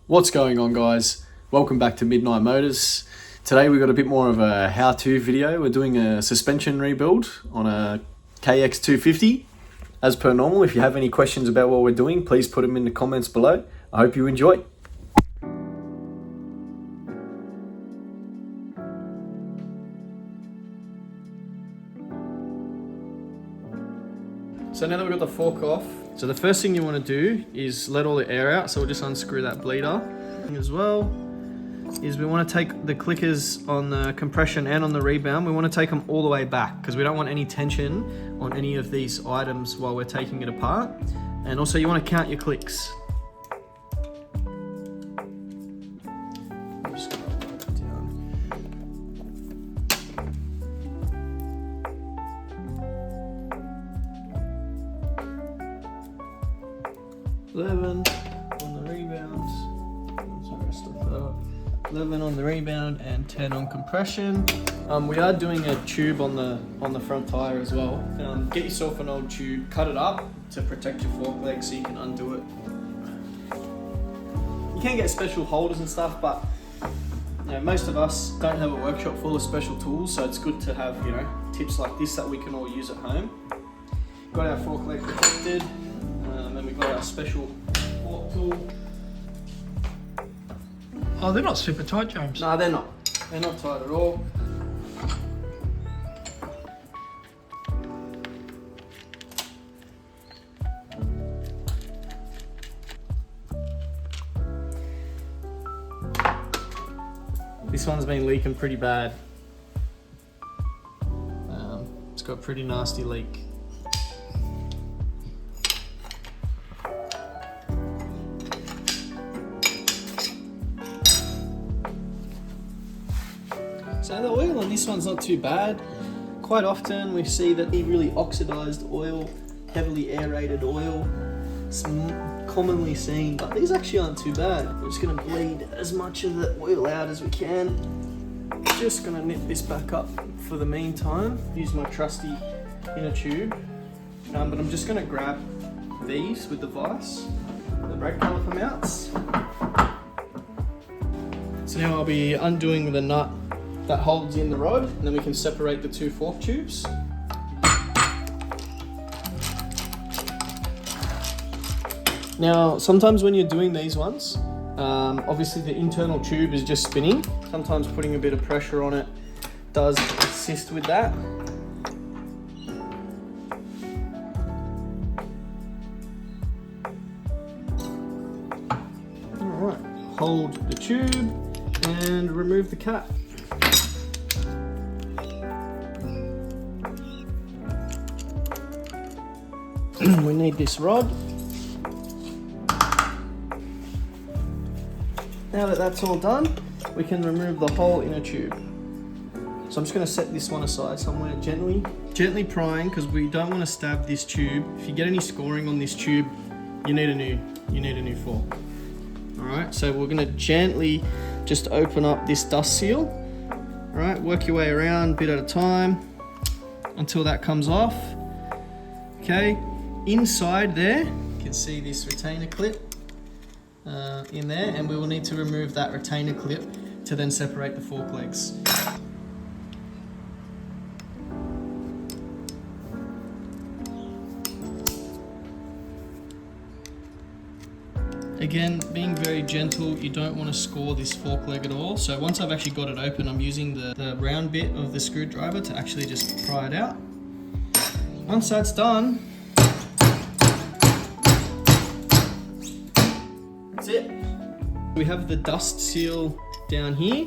What's going on, guys? Welcome back to Midnight Motors. Today we've got a bit more of a how-to video. We're doing a suspension rebuild on a KX250. As per normal, if you have any questions about what we're doing, please put them in the comments below. I hope you enjoy. So now that we've got the fork off, so the first thing you want to do is let all the air out. So we'll just unscrew that bleeder. As well is we want to take the clickers on the compression and on the rebound. We want to take them all the way back because we don't want any tension on any of these items while we're taking it apart. And also you want to count your clicks. I'm just gonna write that down. 11 on the rebound. Sorry, stuff that up. 11 on the rebound and 10 on compression. We are doing a tube on the front tire as well. Get yourself an old tube, cut it up to protect your fork leg so you can undo it. You can get special holders and stuff, but you know, most of us don't have a workshop full of special tools, so it's good to have, you know, tips like this that we can all use at home. Got our fork leg protected. Then we've got our special fork tool. Oh, they're not super tight, James. No, they're not. They're not tight at all. This one's been leaking pretty bad. It's got a pretty nasty leak. So the oil on this one's not too bad. Quite often we see that the really oxidized oil, heavily aerated oil, it's commonly seen, but these actually aren't too bad. We're just gonna bleed as much of the oil out as we can. Just gonna nip this back up for the meantime. Use my trusty inner tube, but I'm just gonna grab these with the vise, the brake caliper mounts. So now I'll be undoing the nut that holds in the rod, and then we can separate the two fork tubes. Now, sometimes when you're doing these ones, obviously the internal tube is just spinning. Sometimes putting a bit of pressure on it does assist with that. All right, hold the tube and remove the cap. We need this rod. Now that that's all done, we can remove the whole inner tube. So I'm just going to set this one aside somewhere, gently prying, because we don't want to stab this tube. If you get any scoring on this tube, you need a new fork. All right, so we're going to gently just open up this dust seal. All right, work your way around a bit at a time until that comes off. Okay. Inside there, you can see this retainer clip in there, and we will need to remove that retainer clip to then separate the fork legs. Again, being very gentle, you don't want to score this fork leg at all. So once I've actually got it open, I'm using the round bit of the screwdriver to actually just pry it out. Once that's done, that's it. We have the dust seal down here,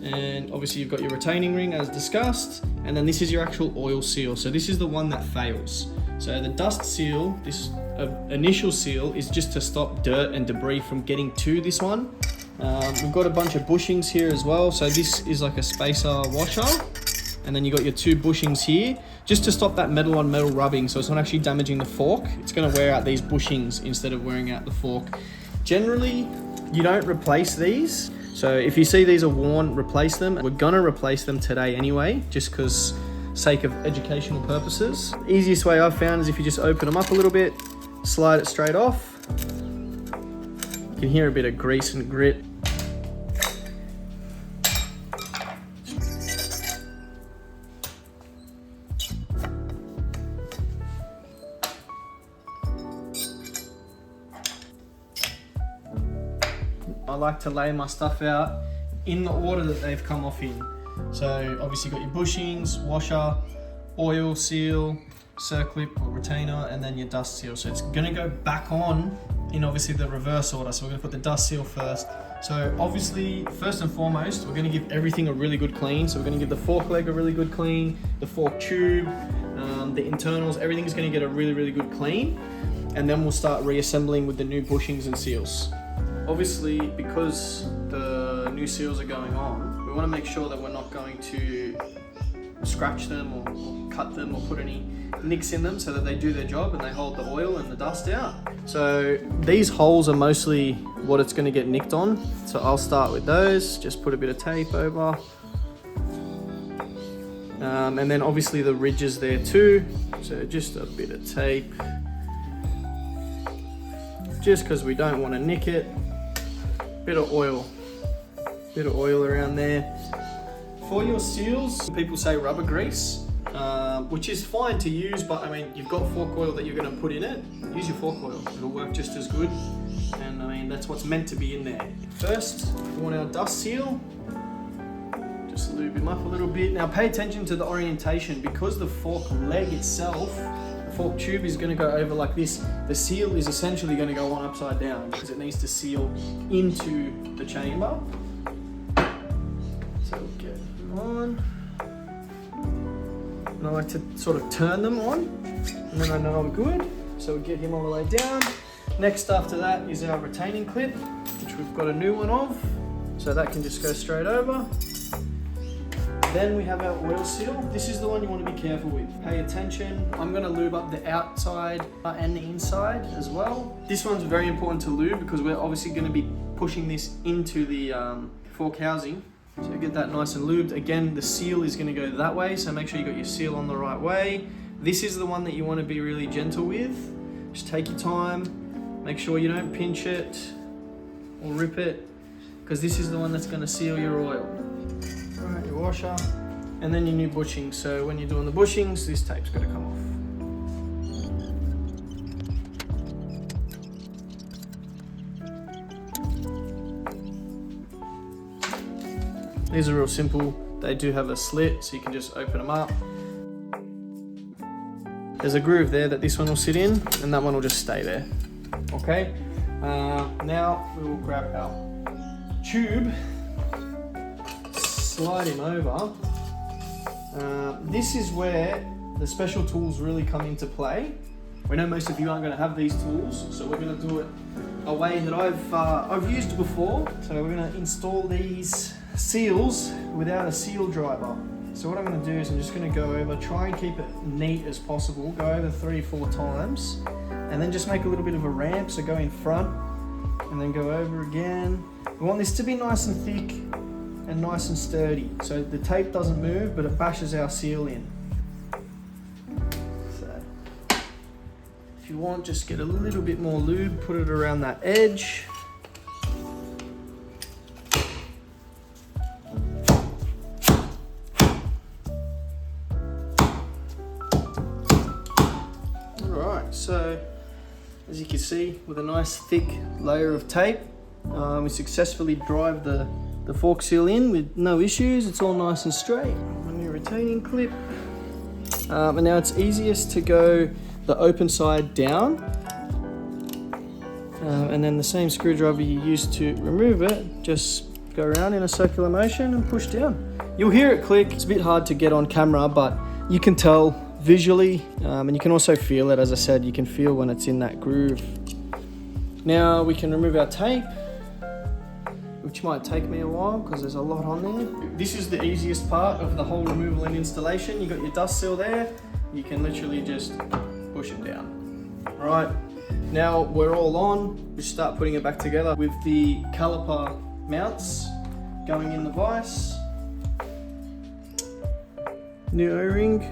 and obviously you've got your retaining ring as discussed, and then this is your actual oil seal. So this is the one that fails. So the dust seal, this initial seal, is just to stop dirt and debris from getting to this one. We've got a bunch of bushings here as well. So this is like a spacer washer, and then you got your two bushings here, just to stop that metal on metal rubbing, so it's not actually damaging the fork. It's going to wear out these bushings instead of wearing out the fork. Generally, you don't replace these. So if you see these are worn, replace them. We're going to replace them today anyway, just because sake of educational purposes. The easiest way I've found is if you just open them up a little bit, slide it straight off, You can hear a bit of grease and grit. I like to lay my stuff out in the order that they've come off in. So obviously you've got your bushings, washer, oil seal, circlip or retainer, and then your dust seal. So it's gonna go back on in obviously the reverse order. So we're gonna put the dust seal first. So obviously, first and foremost, we're gonna give everything a really good clean. So we're gonna give the fork leg a really good clean, the fork tube, the internals, everything's gonna get a really, really good clean. And then we'll start reassembling with the new bushings and seals. Obviously, because the new seals are going on, we wanna make sure that we're not going to scratch them or cut them or put any nicks in them, so that they do their job and they hold the oil and the dust out. So these holes are mostly what it's going to get nicked on. So I'll start with those, just put a bit of tape over. And then obviously the ridges there too. So just a bit of tape. Just because we don't want to nick it. Bit of oil around there. For your seals, people say rubber grease, which is fine to use, but I mean, you've got fork oil that you're going to put in it. Use your fork oil, it'll work just as good. And I mean, that's what's meant to be in there. First, we want our dust seal. Just lube him up a little bit. Now pay attention to the orientation, because the fork leg itself, the fork tube is going to go over like this. The seal is essentially going to go on upside down because it needs to seal into the chamber. So we'll get them on. And I like to sort of turn them on, and then I know I'm good. So we get him all the way down. Next after that is our retaining clip, which we've got a new one of. So that can just go straight over. Then we have our oil seal. This is the one you want to be careful with. Pay attention. I'm going to lube up the outside and the inside as well. This one's very important to lube because we're obviously going to be pushing this into the fork housing. So get that nice and lubed. Again, the seal is going to go that way, so make sure you got your seal on the right way. This is the one that you want to be really gentle with. Just take your time. Make sure you don't pinch it or rip it, because this is the one that's going to seal your oil. Alright, your washer, and then your new bushings. So when you're doing the bushings, this tape's got to come off. These are real simple. They do have a slit, so you can just open them up. There's a groove there that this one will sit in, and that one will just stay there. Okay, now we will grab our tube, slide him over. This is where the special tools really come into play. We know most of you aren't going to have these tools, so we're going to do it a way that I've used before. So we're going to install these seals without a seal driver. So what I'm going to do is I'm just going to go over, try and keep it neat as possible, go over 3-4 times, and then just make a little bit of a ramp. So go in front and then go over again. We want this to be nice and thick and nice and sturdy, so the tape doesn't move, but it bashes our seal in. So if you want, just get a little bit more lube, put it around that edge. So, as you can see, with a nice thick layer of tape, we successfully drive the fork seal in with no issues. It's all nice and straight. A new retaining clip. And now it's easiest to go the open side down. And then the same screwdriver you used to remove it, just go around in a circular motion and push down. You'll hear it click. It's a bit hard to get on camera, but you can tell visually, and you can also feel it. As I said, you can feel when it's in that groove. Now we can remove our tape, which might take me a while because there's a lot on there. This is the easiest part of the whole removal and installation. You got your dust seal there, you can literally just push it down. Right, now we're all on, we start putting it back together with the caliper mounts going in the vise. New O-ring.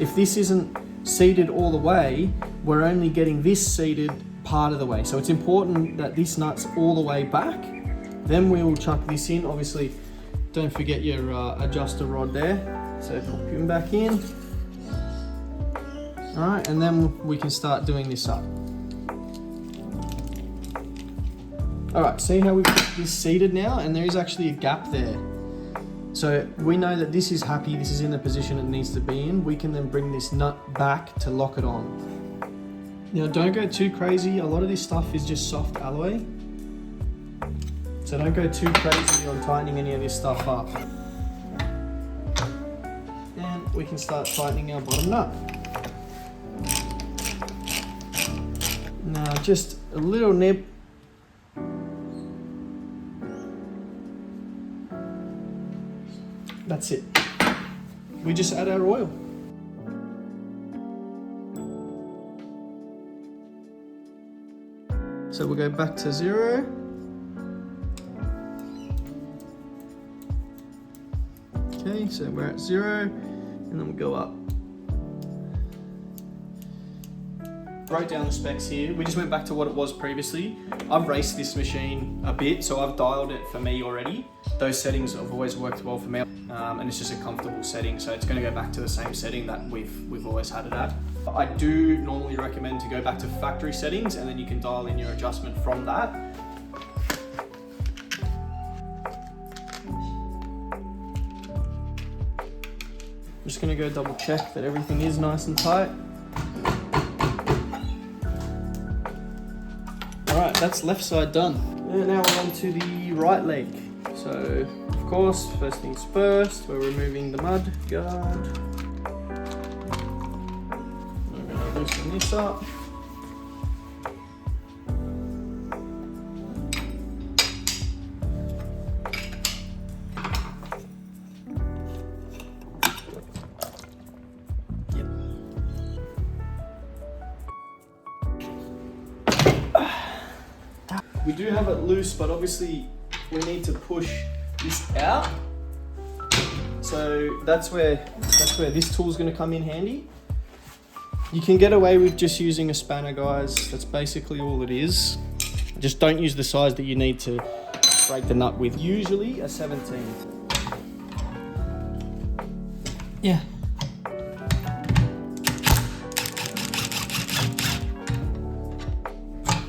if this isn't seated all the way, we're only getting this seated part of the way. So it's important that this nut's all the way back. Then we will chuck this in. Obviously, don't forget your adjuster rod there. So pop him back in. All right, and then we can start doing this up. All right, see how we've got this seated now? And there is actually a gap there. So we know that this is happy, this is in the position it needs to be in. We can then bring this nut back to lock it on. Now don't go too crazy. A lot of this stuff is just soft alloy. So don't go too crazy on tightening any of this stuff up. And we can start tightening our bottom nut. Now just a little nip. That's it. We just add our oil. So we'll go back to 0. Okay, so we're at 0, and then we'll go up. Wrote down the specs here. We just went back to what it was previously. I've raced this machine a bit, so I've dialed it for me already. Those settings have always worked well for me, and it's just a comfortable setting, so it's going to go back to the same setting that we've always had it at. I do normally recommend to go back to factory settings, and then you can dial in your adjustment from that. I'm just going to go double check that everything is nice and tight. Alright, that's left side done. And now we're on to the right leg. So, of course, first things first, we're removing the mud guard. We're going to loosen this up. We do have it loose, but obviously we need to push this out. So that's where this tool is going to come in handy. You can get away with just using a spanner, guys. That's basically all it is. Just don't use the size that you need to break the nut with. Usually a 17. Yeah.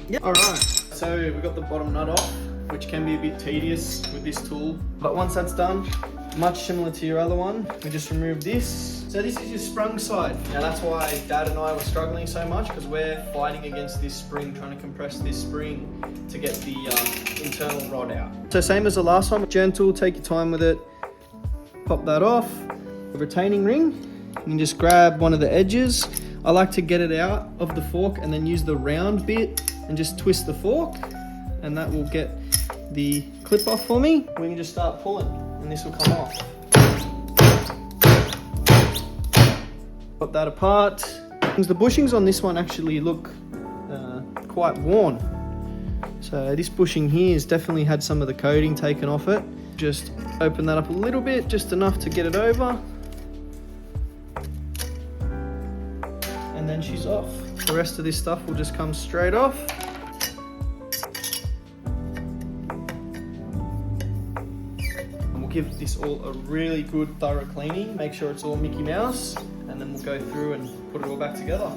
Yep. All right. So we've got the bottom nut off, which can be a bit tedious with this tool. But once that's done, much similar to your other one, we just remove this. So this is your sprung side. Now that's why Dad and I were struggling so much, because we're fighting against this spring, trying to compress this spring to get the internal rod out. So same as the last one, gentle, take your time with it. Pop that off. The retaining ring, you can just grab one of the edges. I like to get it out of the fork and then use the round bit and just twist the fork, and that will get the clip off for me. We can just start pulling and this will come off. Put that apart. The bushings on this one actually look quite worn. So this bushing here has definitely had some of the coating taken off it. Just open that up a little bit, just enough to get it over. And then she's off. The rest of this stuff will just come straight off. And we'll give this all a really good thorough cleaning, make sure it's all Mickey Mouse, and then we'll go through and put it all back together.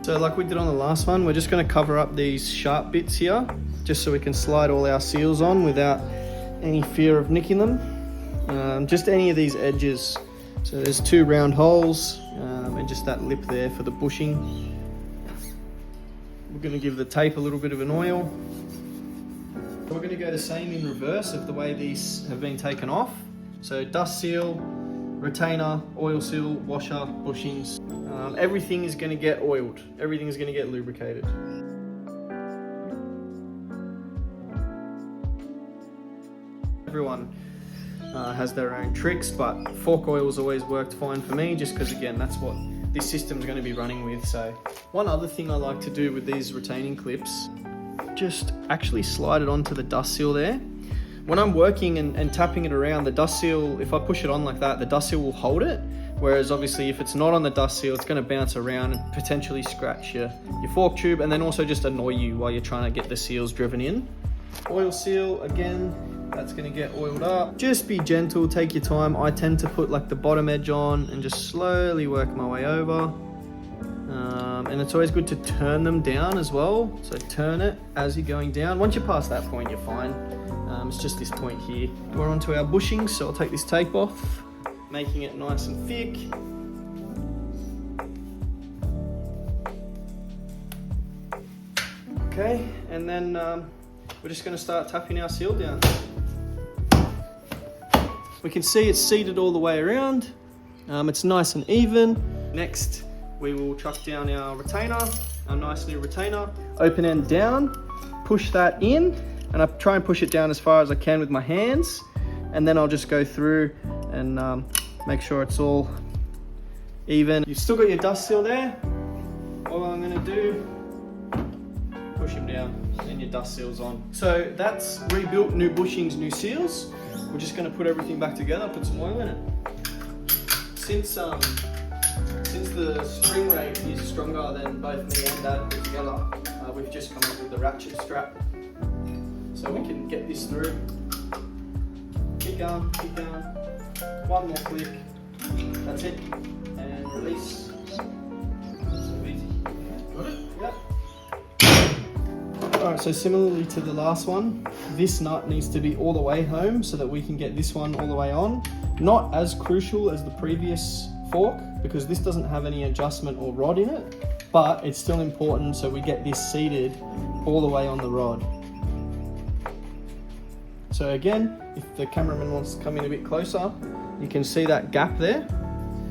So like we did on the last one, we're just going to cover up these sharp bits here, just so we can slide all our seals on without any fear of nicking them. Just any of these edges. So there's 2 round holes and just that lip there for the bushing. We're going to give the tape a little bit of an oil. We're going to go the same in reverse of the way these have been taken off. So dust seal, retainer, oil seal, washer, bushings. Everything is going to get oiled. Everything is going to get lubricated. Everyone has their own tricks, but fork oil's always worked fine for me, just because again, that's what this system's going to be running with. So one other thing I like to do with these retaining clips, just actually slide it onto the dust seal there. When I'm working and tapping it around, the dust seal, if I push it on like that, the dust seal will hold it. Whereas obviously if it's not on the dust seal, it's going to bounce around and potentially scratch your fork tube, and then also just annoy you while you're trying to get the seals driven in. Oil seal, again, that's going to get oiled up. Just be gentle, take your time. I tend to put like the bottom edge on and just slowly work my way over. And it's always good to turn them down as well. So turn it as you're going down. Once you're past that point, you're fine. It's just this point here. We're onto our bushings, so I'll take this tape off, making it nice and thick. Okay, and then we're just going to start tapping our seal down. We can see it's seated all the way around. It's nice and even. Next, we will chuck down our retainer, our nice new retainer. Open end down, push that in, and I try and push it down as far as I can with my hands. And then I'll just go through and make sure it's all even. You've still got your dust seal there. All I'm gonna do, push them down, and your dust seal's on. So that's rebuilt, new bushings, new seals. We're just gonna put everything back together, put some oil in it. Since the spring rate is stronger than both me and Dad put together, we've just come up with the ratchet strap. So we can get this through. Keep going, keep going. One more click. That's it. And release. So easy. Got it? Yep. Alright, so similarly to the last one, this nut needs to be all the way home so that we can get this one all the way on. Not as crucial as the previous fork, because this doesn't have any adjustment or rod in it, but it's still important so we get this seated all the way on the rod. So again, if the cameraman wants to come in a bit closer, you can see that gap there.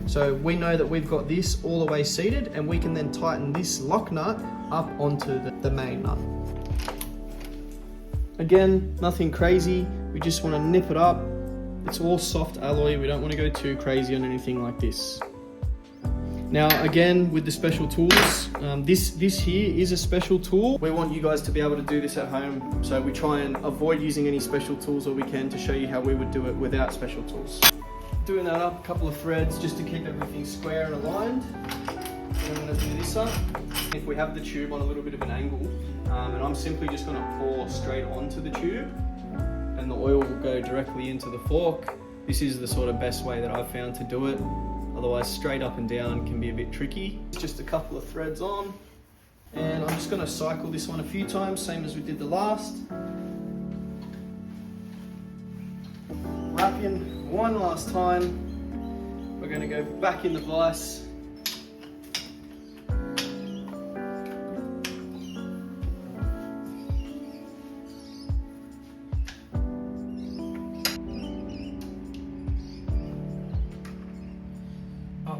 So we know that we've got this all the way seated, and we can then tighten this lock nut up onto the main nut. Again, nothing crazy, we just want to nip it up. It's all soft alloy, we don't want to go too crazy on anything like this. Now again, with the special tools, this here is a special tool. We want you guys to be able to do this at home, so we try and avoid using any special tools where we can, to show you how we would do it without special tools. Doing that up, a couple of threads just to keep everything square and aligned. And I'm going to do this up. If we have the tube on a little bit of an angle, and I'm simply just going to pour straight onto the tube, and the oil will go directly into the fork. This is the sort of best way that I've found to do it. Otherwise, straight up and down can be a bit tricky. It's just a couple of threads on, and I'm just going to cycle this one a few times, same as we did the last. Wrap in one last time. We're going to go back in the vise.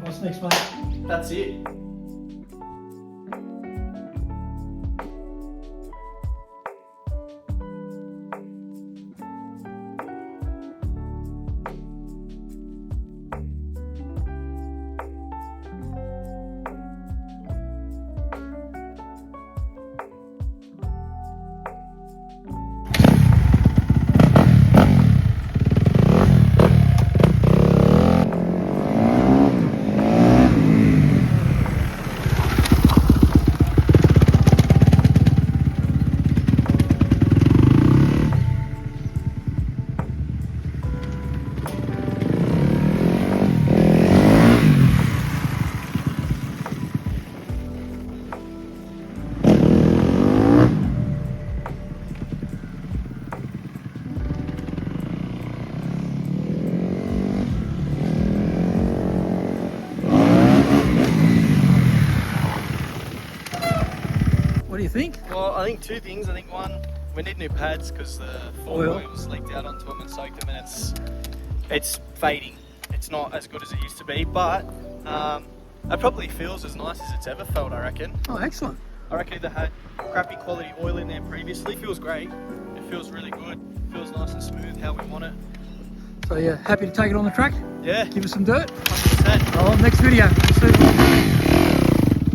What's next, mate? That's it. What do you think? Well, I think two things. I think one, we need new pads because the oil's leaked out onto them and soaked them, and it's fading. It's not as good as it used to be, but it probably feels as nice as it's ever felt, I reckon. Oh, excellent. I reckon they had crappy quality oil in there previously. It feels great. It feels really good. It feels nice and smooth how we want it. So yeah, happy to take it on the track? Yeah. Give us some dirt? 100%. Oh, next video. See you.